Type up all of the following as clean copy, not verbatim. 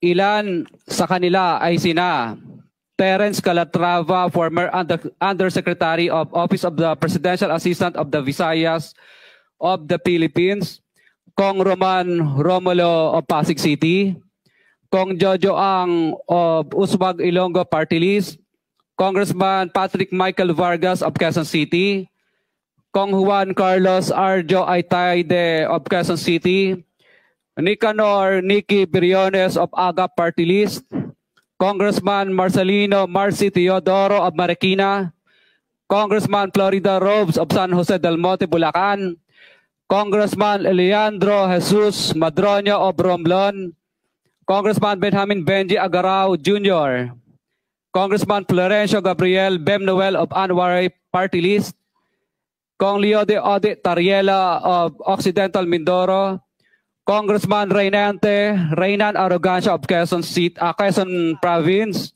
Ilan sa kanila ay sina Terence Calatrava, former Undersecretary of Office of the Presidential Assistant of the Visayas of the Philippines, Kong Roman Romulo of Pasig City, Kong Jojo Ang of Uswag Ilonggo Party List, Congressman Patrick Michael Vargas of Quezon City, Kong Juan Carlos Arjo Aitayde of Quezon City, Nicanor Nicky Briones of AGA Party List, Congressman Marcelino Marcy Teodoro of Marikina, Congressman Florida Robes of San Jose del Monte, Bulacan, Congressman Leandro Jesus Madroño of Romblon, Congressman Benjamin Benji Agarao Jr., Congressman Florencio Gabriel Bem Noel of Anwaray Party List, Kong Leo de Ode Tariela of Occidental Mindoro, Congressman Reynan Arrogancia of Quezon Province,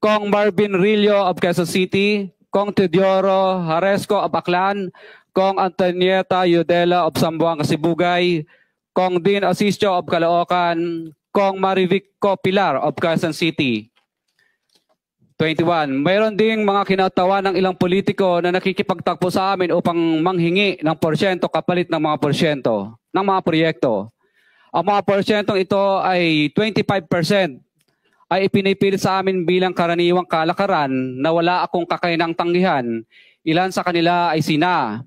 Kong Marvin Rillo of Quezon City, Kong Teodoro Haresco of Aklan, Kong Antonieta Yudela of Zamboanga Sibugay, Kong Dean Asisio of Caloocan, Kong Marivic Pilar of Quezon City. 21. Mayroon ding mga kinatawa ng ilang politiko na nakikipagtakbo sa amin upang manghingi ng porsyento kapalit ng mga porsyento ng mga proyekto. Ang mga porsyentong ito ay 25% ay ipinipilit sa amin bilang karaniwang kalakaran na wala akong kakainang tanggihan. Ilan sa kanila ay sina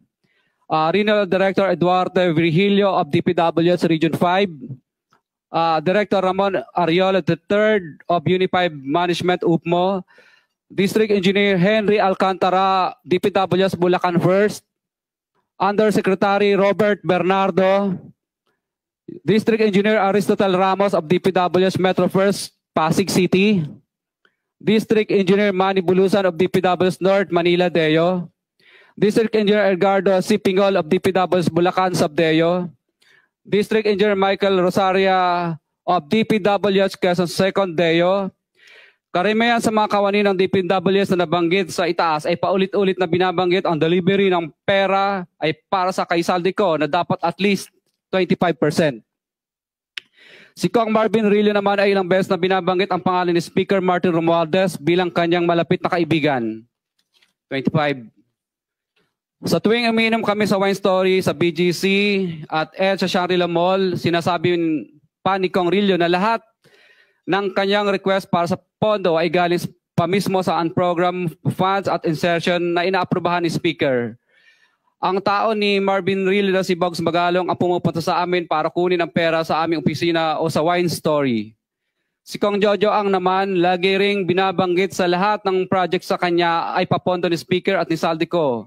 Regional Director Eduardo Virgilio of DPWS Region 5, Director Ramon Ariola III of Unified Management UPMO, District Engineer Henry Alcantara, DPWS Bulacan First, Undersecretary Robert Bernardo, District Engineer Aristotle Ramos of DPWS Metro First, Pasig City, District Engineer Manny Bulusan of DPWS North, Manila Deo, District Engineer Edgardo C. Pingol of DPWS Bulacan Subdeo, District Engineer Michael Rosaria of DPWS Quezon Second Deo. Karamihan sa mga kawani ng DPWS na nabanggit sa itaas ay paulit-ulit na binabanggit ang delivery ng pera ay para sa kay Saldico na dapat at least 25%. Si Kong Marvin Rillo naman ay ilang beses na binabanggit ang pangalan ni Speaker Martin Romualdez bilang kanyang malapit na kaibigan. 25. Sa tuwing umiinom kami sa Wine Story, sa BGC at sa Shangri-La Mall, sinasabi pa ni Kong Rillo na lahat ng kanyang request para sa pondo ay galing pa mismo sa unprogrammed funds at insertion na inaaprubahan ni Speaker. Ang tao ni Marvin Rillo na si Bogs Magalong ang pumupunta sa amin para kunin ang pera sa aming opisina o sa Wine Story. Si Kong Jojo Ang naman, lagi ring binabanggit sa lahat ng project sa kanya ay papondo ni Speaker at ni Saldico.